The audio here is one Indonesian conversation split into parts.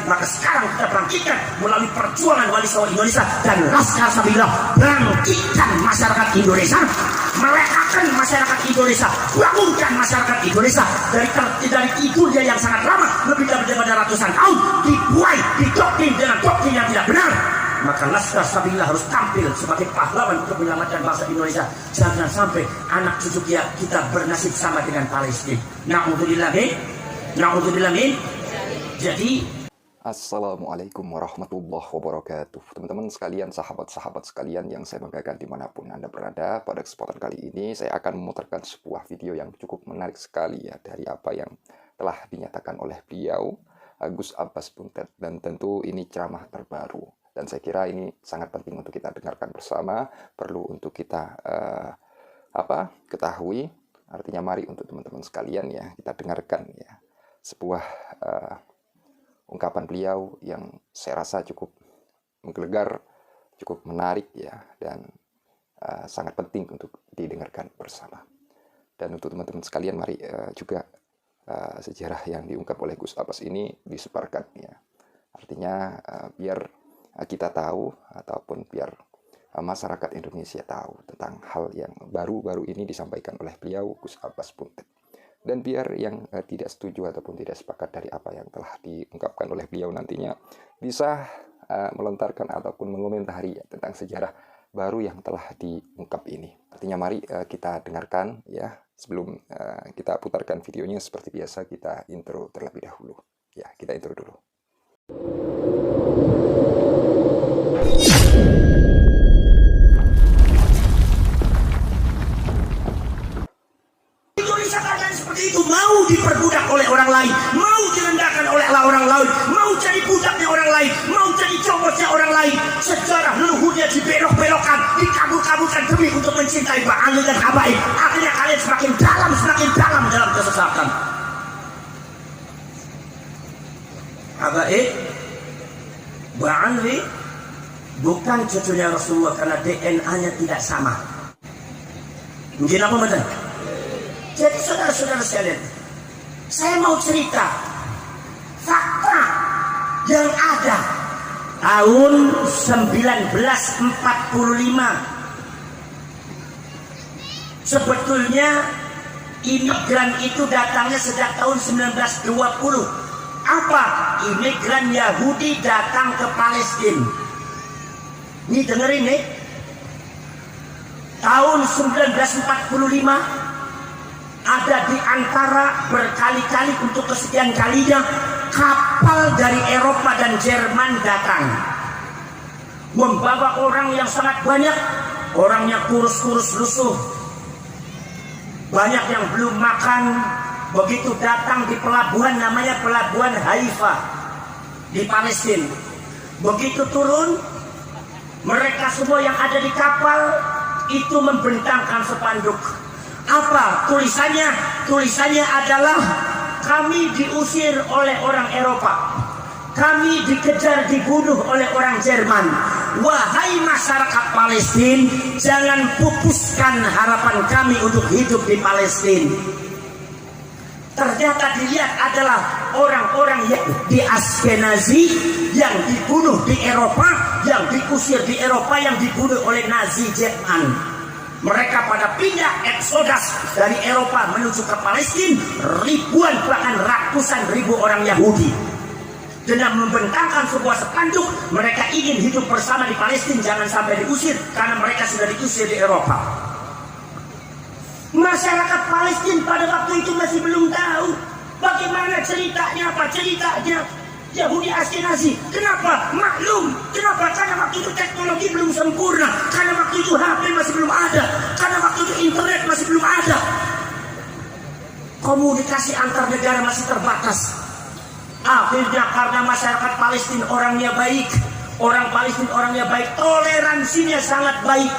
Maka sekarang kita bangkitkan melalui perjuangan Wali Songo Indonesia dan Laskar Sabilullah, bangkitkan masyarakat Indonesia, melekakan masyarakat Indonesia, bangunkan masyarakat Indonesia dari tidurnya yang sangat lama, lebih daripada ratusan tahun, dibuai, didoktrin dengan doktrin yang tidak benar. Maka Laskar Sabilullah harus tampil sebagai pahlawan untuk menyelamatkan bangsa Indonesia. Jangan sampai anak cucu kita bernasib sama dengan Palestina. Na'udzubillah min. Na'udzubillah min. Jadi, Assalamualaikum warahmatullahi wabarakatuh. Teman-teman sekalian, sahabat-sahabat sekalian yang saya banggakan dimanapun Anda berada, pada kesempatan kali ini saya akan memutarkan sebuah video yang cukup menarik sekali ya, dari apa yang telah dinyatakan oleh beliau, Gus Abbas Buntet. Dan tentu ini ceramah terbaru, dan saya kira ini sangat penting untuk kita dengarkan bersama, perlu untuk kita ketahui. Artinya mari untuk teman-teman sekalian ya, kita dengarkan ya sebuah ungkapan beliau yang saya rasa cukup menggelegar, cukup menarik ya, dan sangat penting untuk didengarkan bersama. Dan untuk teman-teman sekalian, mari juga sejarah yang diungkap oleh Gus Abbas ini disebarkan ya. Artinya biar kita tahu, ataupun biar masyarakat Indonesia tahu tentang hal yang baru-baru ini disampaikan oleh beliau Gus Abbas Buntet. Dan biar yang tidak setuju ataupun tidak sepakat dari apa yang telah diungkapkan oleh beliau nantinya bisa melontarkan ataupun mengomentari ya, tentang sejarah baru yang telah diungkap ini. Artinya mari kita dengarkan ya. Sebelum kita putarkan videonya, seperti biasa kita intro terlebih dahulu. Ya, kita intro dulu. itu mau diperbudak oleh orang lain, mau direndahkan oleh orang lain, mau jadi budaknya orang lain, mau jadi congotnya orang lain. Sejarah leluhurnya dibelok-belokkan, dikabul-kabulkan demi untuk mencintai Ba'ali dan Habaib. Akhirnya kalian semakin dalam dalam kesesatan. Habaib, Ba'ali bukan cucunya Rasulullah karena DNA-nya tidak sama. Mungkin apa betul? Jadi saudara-saudara sekalian, saya mau cerita fakta yang ada tahun 1945. Sebetulnya imigran itu datangnya sejak tahun 1920. Apa? Imigran Yahudi datang ke Palestina. Ini dengerin nih. Tahun 1945 ada di antara berkali-kali untuk kesekian kalinya kapal dari Eropa dan Jerman datang membawa orang yang sangat banyak, orangnya kurus-kurus lusuh, banyak yang belum makan. Begitu datang di pelabuhan namanya pelabuhan Haifa di Palestina, begitu turun mereka semua yang ada di kapal itu membentangkan spanduk. Apa tulisannya? Tulisannya adalah kami diusir oleh orang Eropa, kami dikejar dibunuh oleh orang Jerman. Wahai masyarakat Palestina, jangan pupuskan harapan kami untuk hidup di Palestina. Ternyata dilihat adalah orang-orang yang di Askenazi yang dibunuh di Eropa, yang diusir di Eropa, yang dibunuh oleh Nazi Jerman. Mereka pada pindah eksodas dari Eropa menuju ke Palestina, ribuan bahkan ratusan ribu orang Yahudi. Dengan membentangkan sebuah spanduk, mereka ingin hidup bersama di Palestina, jangan sampai diusir karena mereka sudah diusir di Eropa. Masyarakat Palestina pada waktu itu masih belum tahu bagaimana ceritanya, apa ceritanya Yahudi Askenazi. Kenapa? Maklum. Kenapa? Karena waktu itu teknologi belum sempurna, karena waktu itu HP masih belum ada, karena waktu itu internet masih belum ada, komunikasi antar negara masih terbatas. Akhirnya karena masyarakat Palestina orangnya baik, orang Palestina orangnya baik, toleransinya sangat baik.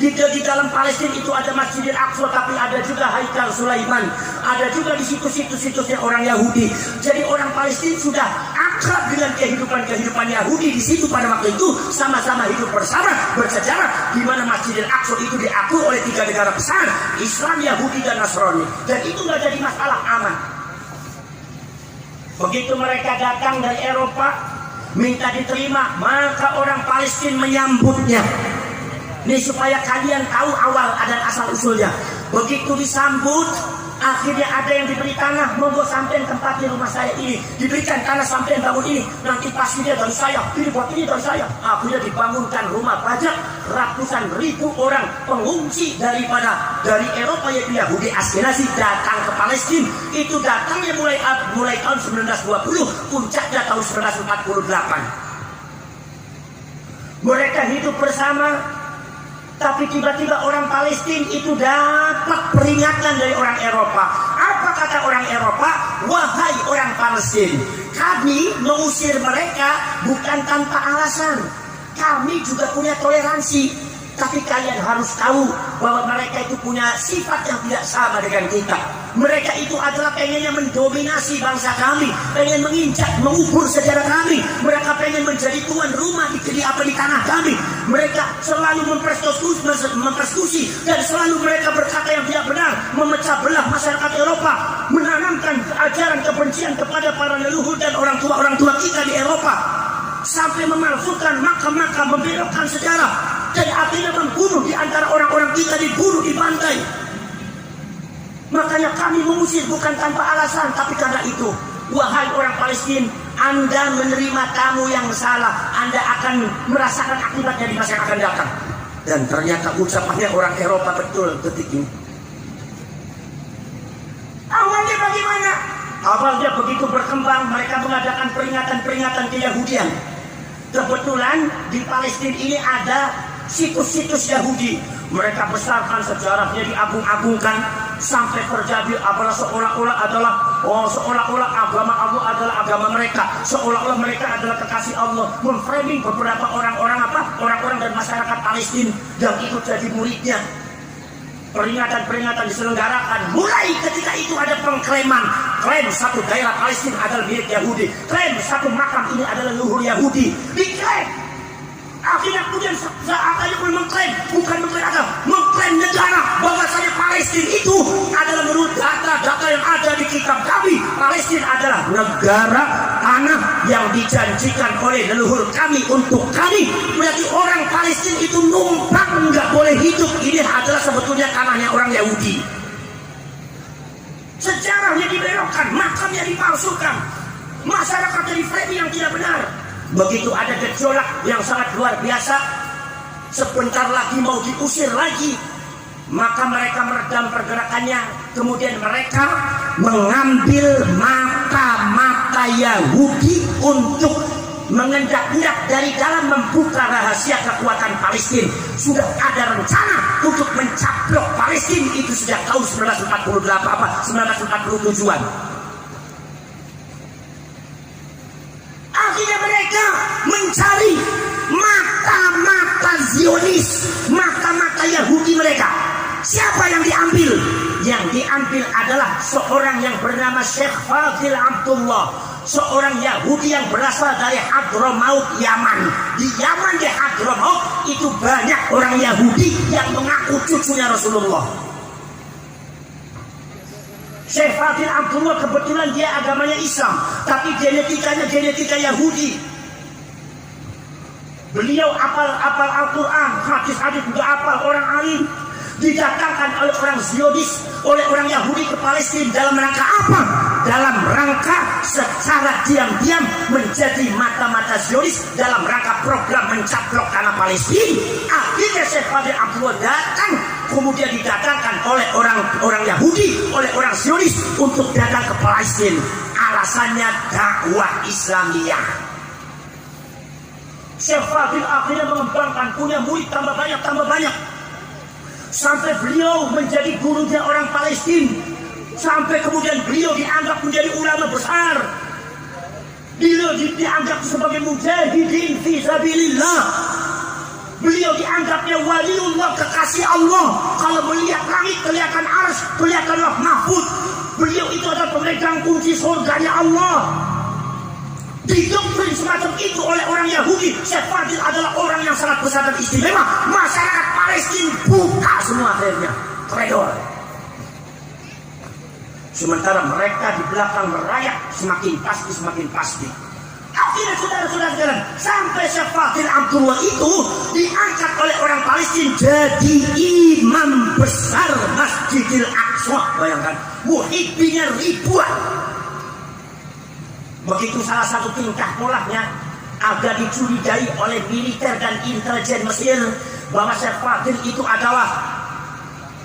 Di dalam Palestina itu ada Masjidil Aqsa, tapi ada juga Haikal Sulaiman, ada juga di situs-situsnya orang Yahudi. Jadi orang Palestina sudah akrab dengan kehidupan Yahudi di situ pada waktu itu, sama-sama hidup bersama, bersejarah, di mana Masjidil Aqsa itu diakui oleh 3 negara besar, Islam, Yahudi, dan Nasrani. Dan itu nggak jadi masalah, aman. Begitu mereka datang dari Eropa, minta diterima, maka orang Palestina menyambutnya. Ini supaya kalian tahu awal dan asal usulnya. Begitu disambut, akhirnya ada yang diberi tanah, monggo sampean tempat di rumah saya ini, diberikan tanah sampean bangun ini, nanti pastinya dari saya, ini buat ini dari saya. Akhirnya dibangunkan rumah pajak, ratusan ribu orang pengungsi dari Eropa yaitu Yahudi Askenazi datang ke Palestina. Itu datangnya mulai tahun 1920, puncaknya tahun 1948. Mereka hidup bersama. Tapi tiba-tiba orang Palestina itu dapat peringatan dari orang Eropa. Apa kata orang Eropa? Wahai orang Palestina, kami mengusir mereka bukan tanpa alasan. Kami juga punya toleransi. Tapi kalian harus tahu bahwa mereka itu punya sifat yang tidak sama dengan kita. Mereka itu adalah pengennya mendominasi bangsa kami, pengen menginjak, mengubur sejarah kami. Mereka pengen menjadi tuan rumah di tanah kami. Mereka selalu mempersekusi dan selalu mereka berkata yang tidak benar, memecah belah masyarakat Eropa, menanamkan ajaran kebencian kepada para leluhur dan orang tua kita di Eropa, sampai memalsukan makam-makam, membelokkan sejarah. Dan akhirnya membunuh di antara orang-orang kita, dibunuh, dibantai. Makanya kami mengusir bukan tanpa alasan, tapi karena itu. Wahai orang Palestina, Anda menerima tamu yang salah, Anda akan merasakan akibatnya di masa yang akan datang. Dan ternyata ucapannya orang Eropa betul detik ini. Awalnya bagaimana? Awalnya begitu berkembang, mereka mengadakan peringatan-peringatan keyahudian. Kebetulan di Palestina ini ada situs-situs Yahudi. Mereka besarkan sejarahnya, diagung-agungkan sampai terjadi apalah seolah-olah agama Allah adalah agama mereka, seolah-olah mereka adalah kekasih Allah, memframing beberapa orang-orang dan masyarakat Palestina yang ikut jadi muridnya. Peringatan-peringatan diselenggarakan. Mulai ketika itu ada pengklaiman, klaim satu daerah Palestina adalah milik Yahudi, klaim satu makam ini adalah leluhur Yahudi, diklaim. Akhirnya kemudian seakan-akan mengklaim, bukan mengklaim agama, mengklaim negara, bahwasanya Palestina itu adalah menurut data-data yang ada di kitab kami, Palestina adalah negara tanah yang dijanjikan oleh leluhur kami untuk kami. Berarti orang Palestina itu numpang, nggak boleh hidup. Ini adalah sebetulnya tanahnya orang Yahudi. Sejarahnya dibelokkan, makamnya dipalsukan, masyarakat jadi framing yang tidak benar. Begitu ada gejolak yang sangat luar biasa, sebentar lagi mau diusir lagi, maka mereka meredam pergerakannya. Kemudian mereka mengambil mata-mata Yahudi untuk mengendak-endak dari dalam membuka rahasia kekuatan Palestina. Sudah ada rencana untuk mencaplok Palestina itu sejak tahun 1947-an. Akhirnya mereka mencari mata-mata Zionis, mata-mata Yahudi mereka. Siapa yang diambil? Yang diambil adalah seorang yang bernama Syekh Fadil Abdullah, seorang Yahudi yang berasal dari Hadramaut, Yaman. Di Yaman, di Hadramaut itu banyak orang Yahudi yang mengaku cucunya Rasulullah. Syekh Fadil Abdullah kebetulan dia agamanya Islam, tapi genetikanya genetika Yahudi. Beliau apal Al-Quran, hadis-hadis juga apal, orang alim. Didatangkan oleh orang Zionis, oleh orang Yahudi ke Palestina dalam rangka apa? Dalam rangka secara diam-diam menjadi mata-mata Zionis dalam rangka program mencaplok tanah Palestina. Akhirnya Syekh Fadil Abdullah datang, kemudian didatangkan oleh orang Yahudi, oleh orang Zionis untuk datang ke Palestina. Alasannya dakwah Islamiyah. Syekh Fadil akhirnya mengembangkan, punya murid tambah banyak. Sampai beliau menjadi gurunya orang Palestina. Sampai kemudian beliau dianggap menjadi ulama besar. Beliau dianggap sebagai mujahidin fi sabilillah. Beliau dianggapnya waliullah, kekasih Allah. Kalau melihat langit kelihatan arsy, kelihatan Lauh Mahfuz. Beliau itu adalah pemegang kunci surganya Allah. Didoktrin semacam itu oleh orang Yahudi. Syekh Fadil adalah orang yang sangat besar dan istimewa. Masyarakat Palestina buka semua akhirnya koridor. Sementara mereka di belakang merayak semakin pasti. Akhirnya saudara-saudara sekalian, sampai Syekh Fadil Abdullah itu diangkat oleh orang Palestina jadi imam besar Masjidil Aqsa. Bayangkan, muhibbinya ribuan. Begitu salah satu tingkah polanya agak dicurigai oleh militer dan intelijen Mesir bahwa Syekh Fadil itu adalah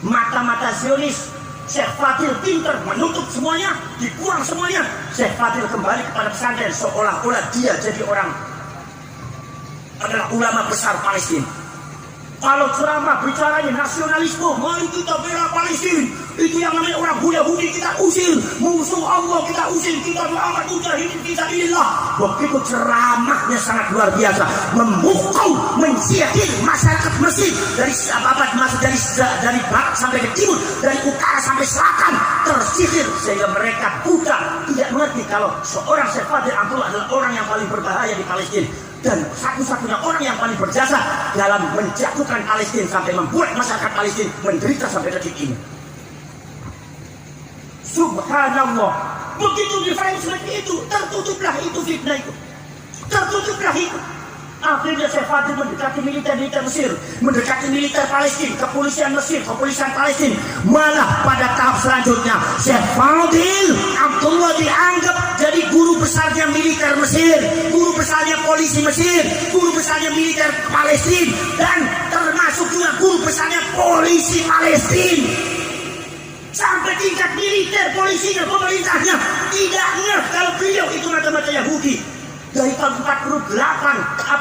mata-mata Zionis. Syekh Fadil pintar menutup semuanya, dibuang semuanya. Syekh Fadil kembali kepada pesantren seolah-olah dia jadi orang adalah ulama besar Palestina. Kalau ceramah bicaranya nasionalisme, mari kita bela Palestina. Itu yang namanya orang Yahudi kita usir, musuh Allah kita usir, kita doakan mujahidin fisabilillah. Begitu ceramahnya sangat luar biasa, memukau, mensihir masyarakat Mesir dari dari barat sampai ke timur, dari utara sampai selatan, tersihir sehingga mereka buta, tidak mengerti kalau seorang Syekh Fadil Abdullah adalah orang yang paling berbahaya di Palestina dan satu-satunya orang yang paling berjasa dalam menjatuhkan Palestina sampai membuat masyarakat Palestina menderita sampai detik ini. Subhanallah, begitu difahami seperti itu, tertutuplah itu fitnah itu, tertutuplah itu. Akhirnya Syekh Fadil mendekati militer Mesir, mendekati militer Palestina, kepolisian Mesir, kepolisian Palestina. Malah pada tahap selanjutnya Syekh Fadil Abdullah dianggap jadi guru besarnya militer Mesir, guru besarnya polisi Mesir, guru besarnya militer Palestina, dan termasuk juga guru besarnya polisi Palestina. Sampai tingkat militer, polisinya, pemerintahnya tidak ngeh kalau beliau itu mata-mata Yahudi. Dari tahun 48,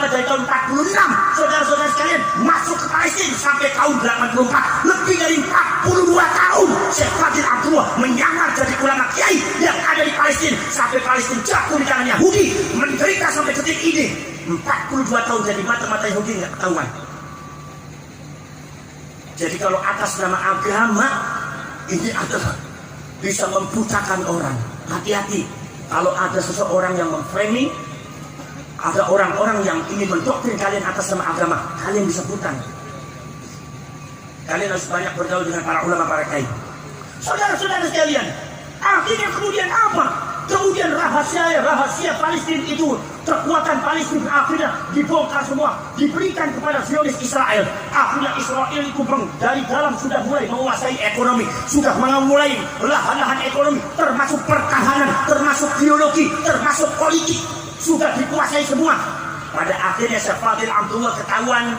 dari tahun 46, saudara-saudara sekalian masuk ke Palestina sampai tahun 84, lebih dari 42 tahun Syekh Fadil Abdullah menyamar jadi ulama kiai yang ada di Palestina sampai Palestina jatuh di tangan Yahudi, menderita sampai detik ini. 42 tahun jadi mata-mata Yahudi nggak ketahuan. Jadi kalau atas nama agama ini adalah bisa membutakan orang. Hati-hati kalau ada seseorang yang memframing, ada orang-orang yang ingin mendoktrin kalian atas nama agama, kalian bisa buta. Kalian harus banyak bergaul dengan para ulama, para kiai. Saudara-saudara sekalian, akhirnya kemudian apa? Kemudian rahasia Palestina itu, kekuatan Palestina akhirnya dibongkar semua, diberikan kepada Zionis Israel. Akhirnya Israel itu dari dalam sudah mulai menguasai ekonomi, sudah memulai lahan-lahan ekonomi, termasuk pertahanan, termasuk biologi, termasuk politik, sudah dikuasai semua. Pada akhirnya Syekh Fadil Abdullah ketahuan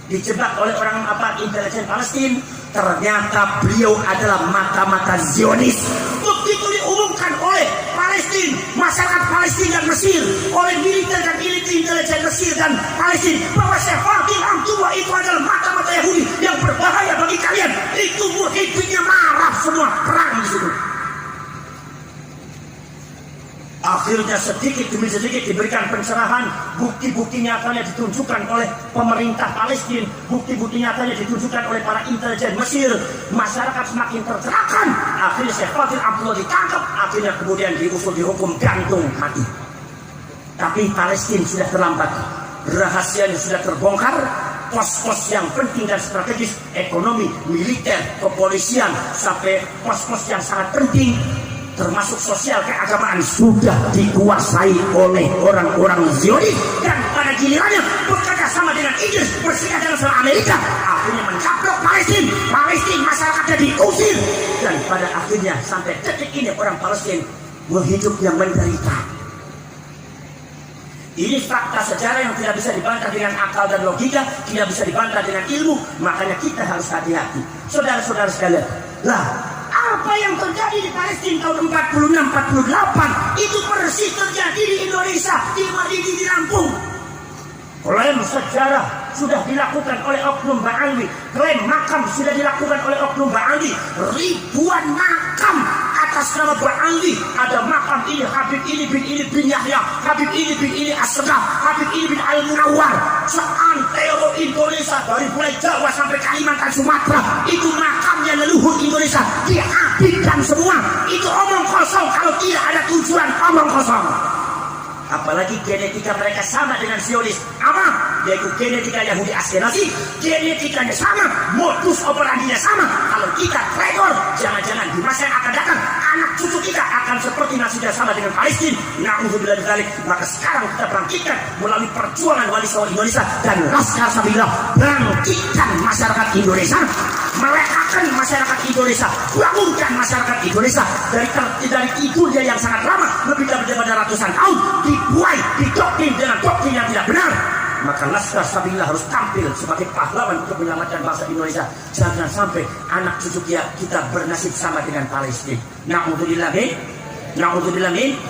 dijebak oleh orang intelijen Palestina. Ternyata beliau adalah mata-mata Zionis. Begitu diumumkan oleh Palestina, masyarakat Palestina dan Mesir, oleh militer dan intelijen Mesir dan Palestina, bahwa Syekh Fadil Abdullah itu adalah mata-mata Yahudi yang berbahaya bagi kalian. Itu muhibbinya marah semua, perang di situ. Akhirnya sedikit demi sedikit diberikan pencerahan, bukti-bukti nyatanya ditunjukkan oleh pemerintah Palestina, bukti-bukti nyatanya ditunjukkan oleh para intelijen Mesir. Masyarakat semakin tercerahkan. Akhirnya Syekh Fadil Abdullah ditangkap, akhirnya kemudian diusul dihukum gantung mati. Tapi Palestina sudah terlambat, rahasianya sudah terbongkar. Pos-pos yang penting dan strategis, ekonomi, militer, kepolisian, sampai pos-pos yang sangat penting termasuk sosial keagamaan sudah dikuasai oleh orang-orang Zionis, dan pada gilirannya bekerja sama dengan Inggris, bersihkan dengan Amerika, akhirnya mencaplok Palestina masyarakatnya diusir, dan pada akhirnya sampai detik ini orang Palestina menghidupnya menderita. Ini fakta sejarah yang tidak bisa dibantah dengan akal dan logika, tidak bisa dibantah dengan ilmu. Makanya kita harus hati-hati, saudara-saudara sekalian. Lah, apa yang terjadi di Palestina tahun 46-48 itu persis terjadi di Indonesia, di Lampung. Klaim sejarah sudah dilakukan oleh oknum Ba'alwi, klaim makam sudah dilakukan oleh oknum Ba'alwi. Ribuan makam atas nama Ba'alwi. Ada makam ini Habib ini bin Yahya, Habib ini bin Asgaf, Habib ini bin Al-Munawwar. Seantero Indonesia dari mulai Jawa sampai Kalimantan, Sumatera, itu makamnya leluhur Indonesia dihabibkan semua. Itu omong kosong kalau tidak ada tujuan, omong kosong. Apalagi genetika mereka sama dengan Zionis. Apa? yaitu genetika Yahudi Askenazi, genetikanya sama, modus operandinya sama. Kalau kita traitor, jangan-jangan di masa yang akan datang anak cucu kita akan seperti nasibnya sama dengan Palestina. Na'udzubillah min dzalik. Maka sekarang kita bangkitkan melalui perjuangan Wali Songo Indonesia dan Laskar Sabilillah, bangkitkan masyarakat Indonesia, melekakan masyarakat Indonesia, bangunkan masyarakat Indonesia dari tidurnya yang sangat lama, lebih daripada ratusan tahun, dibuai, didoktrin dengan doktrin yang tidak benar. Maka Laskar Sabilillah harus tampil sebagai pahlawan untuk menyelamatkan bangsa Indonesia. Jangan sampai anak cucu kita bernasib sama dengan Palestina. Na'udzubillah min. Na'udzubillah min.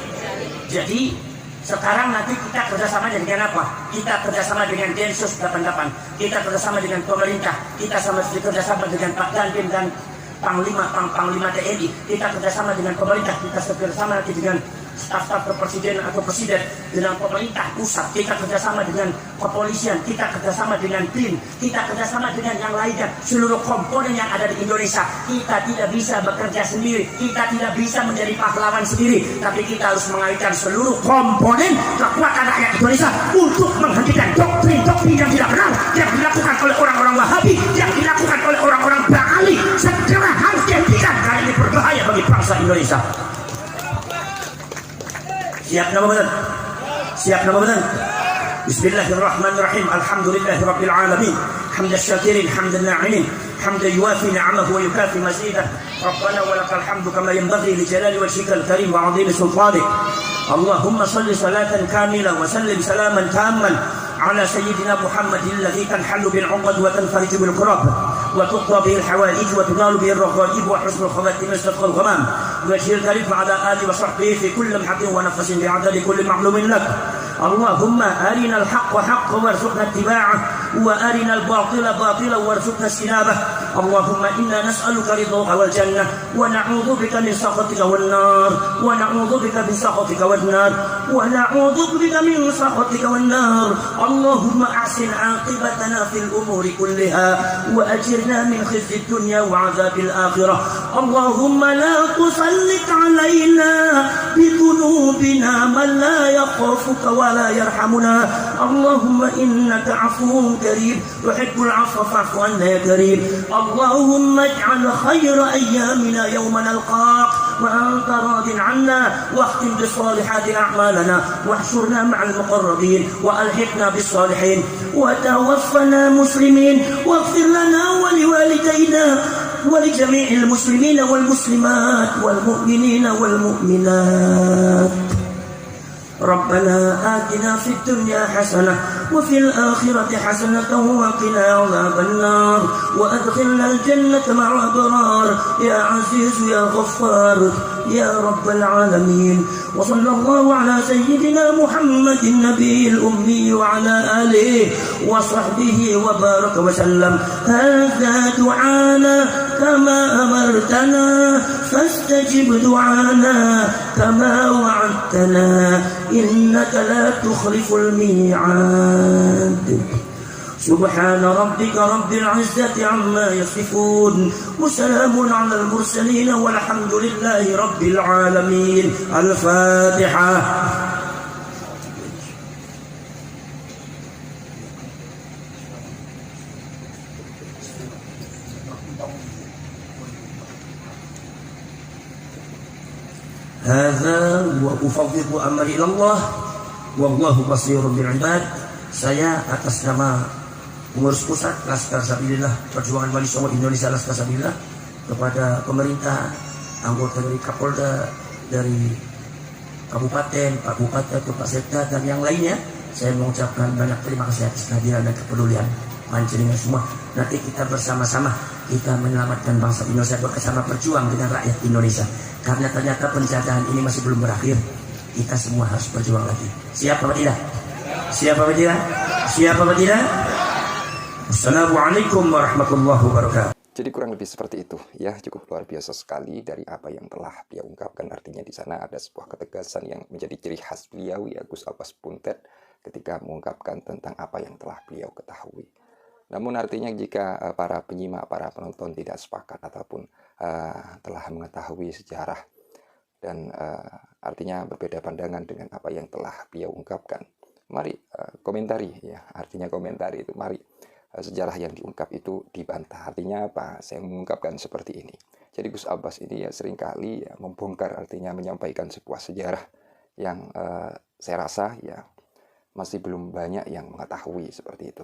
Jadi sekarang nanti kita kerjasama dengan apa? Kita kerjasama dengan Densus 88. Kita kerjasama dengan pemerintah. Kita kerjasama dengan Pak Dandim dan Panglima TNI. Kita kerjasama dengan pemerintah. Kita kerjasama nanti dengan staf-staf kepresiden atau presiden, dengan pemerintah pusat. Kita kerjasama dengan kepolisian. Kita kerjasama dengan BIN. Kita kerjasama dengan yang lainnya. Seluruh komponen yang ada di Indonesia. Kita tidak bisa bekerja sendiri. Kita tidak bisa menjadi pahlawan sendiri. Tapi kita harus mengaitkan seluruh komponen kekuatan rakyat Indonesia untuk menghentikan doktrin-doktrin yang tidak benar yang dilakukan oleh orang-orang Wahabi, yang dilakukan oleh orang-orang Ba'ali. Segera harus dihentikan karena ini berbahaya bagi bangsa Indonesia. Siap nama betul? Siap nama betul? Bismillahirrahmanirrahim. Alhamdulillahi rabbil alamin. Hamdan syakirin, hamdan na'imin, hamdan yuwafi ni'amahu wa yukafi mazidah. Rabbana wa lakal hamdu kama yanbaghi li jalali wajhikal karim wa 'azimi sultanik. Allahumma salli salatan kamilah wa sallim salaman tamman على سيدنا محمد الذي تنحل بالعقد وتنفرج بالكرب وتقضى به الحوائج وتنال به الرغائب وحسن الخواتم يستسقى الغمام وجه الكريم على آله وصحبه في كل لمحة ونفس بعدد كل معلوم لك. اللهم أرنا الحق حقا وارزقنا اتباعه وأرنا الباطل باطلا وارزقنا اجتنابه. اللهم إنا نسألك رضاك والجنة ونعوذ بك من سخطك والنار ونعوذ بك من سخطك والنار ونعوذ بك من سخطك والنار. اللهم أحسن عاقبتنا في الأمور كلها وأجرنا من خزي الدنيا وعذاب الآخرة. اللهم لا تسلط علينا بذنوبنا من لا يخافك ولا يرحمنا. اللهم إنك عفو كريم تحب العفو فاعف عنا يا كريم. اللهم اجعل خير أيامنا يوم نلقاك وأنت راض عنا واختم بالصالحات أعمالنا واحشرنا مع المقربين وألحقنا بالصالحين وتوفنا مسلمين واغفر لنا ولوالدينا ولجميع المسلمين والمسلمات والمؤمنين والمؤمنات. ربنا آتنا في الدنيا حسنة وفي الآخرة حسنة وقنا عذاب النار وأدخلنا الجنة مع الأبرار يا عزيز يا غفار يا رب العالمين. وصلى الله على سيدنا محمد النبي الأمي وعلى آله وصحبه وبارك وسلم. هذا دعانا كما أمرتنا فاستجب دعانا كما وعدتنا إنك لا تخلف الميعاد. سبحان ربك رب العزة عما يصفون وسلام على المرسلين والحمد لله رب العالمين. الفاتحة. هذا وأفوض أمري إلى الله والله بصير بالعباد. Saya atas nama pengurus pusat Laskar Sabilillah Perjuangan Wali Songo Indonesia Laskar Sabilillah kepada pemerintah, anggota dari Kapolda, dari Kabupaten, Pak Bupati atau Pak Sekda dan yang lainnya, saya mengucapkan banyak terima kasih atas kehadiran dan kepedulian panjenengan semua. Nanti kita bersama-sama kita menyelamatkan bangsa Indonesia, bersama berjuang dengan rakyat Indonesia. Karena ternyata penjajahan ini masih belum berakhir. Kita semua harus berjuang lagi. Siap apa tidak? Siap apa tidak? Siap apa tidak? Assalamualaikum warahmatullahi wabarakatuh. Jadi kurang lebih seperti itu ya, cukup luar biasa sekali dari apa yang telah beliau ungkapkan. Artinya di sana ada sebuah ketegasan yang menjadi ciri khas beliau ya, Gus Abbas Buntet, ketika mengungkapkan tentang apa yang telah beliau ketahui. Namun artinya jika para penyimak, para penonton tidak sepakat ataupun telah mengetahui sejarah dan artinya berbeda pandangan dengan apa yang telah beliau ungkapkan, mari komentari ya, artinya komentari itu, mari sejarah yang diungkap itu dibantah. Artinya apa? Saya mengungkapkan seperti ini. Jadi Gus Abbas ini ya seringkali ya membongkar, artinya menyampaikan sebuah sejarah yang saya rasa ya masih belum banyak yang mengetahui seperti itu.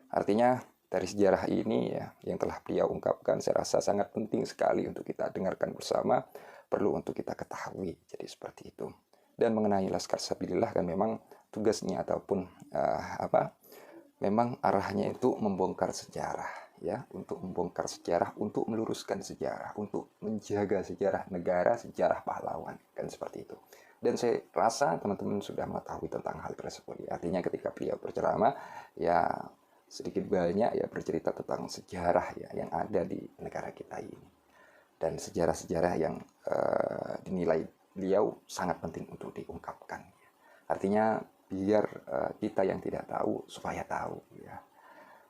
Artinya dari sejarah ini ya yang telah beliau ungkapkan, saya rasa sangat penting sekali untuk kita dengarkan bersama, perlu untuk kita ketahui. Jadi seperti itu. Dan mengenai Laskar Sabilillah kan memang tugasnya ataupun memang arahnya itu membongkar sejarah ya, untuk membongkar sejarah, untuk meluruskan sejarah, untuk menjaga sejarah negara, sejarah pahlawan, kan seperti itu. Dan saya rasa teman-teman sudah mengetahui tentang hal tersebut. Artinya ketika beliau berceramah ya sedikit banyak ya bercerita tentang sejarah ya yang ada di negara kita ini, dan sejarah-sejarah yang dinilai beliau sangat penting untuk diungkapkan. Artinya biar kita yang tidak tahu supaya tahu ya,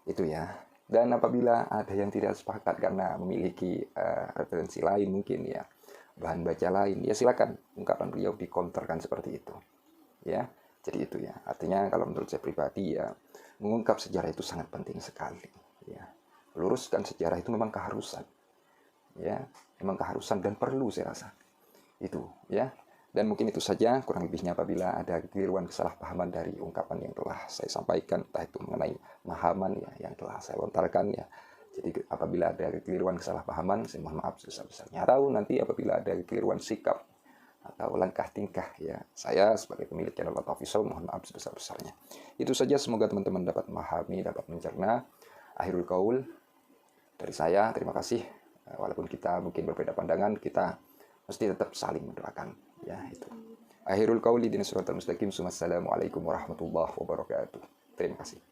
itu ya. Dan apabila ada yang tidak sepakat karena memiliki referensi lain mungkin ya, bahan baca lain, ya silakan ungkapan beliau dikonterkan seperti itu ya. Jadi itu ya, artinya kalau menurut saya pribadi ya, mengungkap sejarah itu sangat penting sekali ya. Meluruskan sejarah itu memang keharusan ya, memang keharusan dan perlu, saya rasa itu ya. Dan mungkin itu saja kurang lebihnya. Apabila ada kekeliruan, kesalahpahaman dari ungkapan yang telah saya sampaikan, entah itu mengenai mahaman ya yang telah saya lontarkan ya, jadi apabila ada kekeliruan, kesalahpahaman, saya mohon maaf sebesar-besarnya. Atau nanti apabila ada kekeliruan sikap atau langkah tingkah ya, saya sebagai pemilik channel Lot Official mohon maaf sebesar-besarnya. Itu saja, semoga teman-teman dapat memahami, dapat mencerna. Akhirul qaul dari saya, terima kasih. Walaupun kita mungkin berbeda pandangan, kita mesti tetap saling mendoakan ya, itu. Akhirul qauli din suratul mustaqim. Assalamualaikum warahmatullahi wabarakatuh. Terima kasih.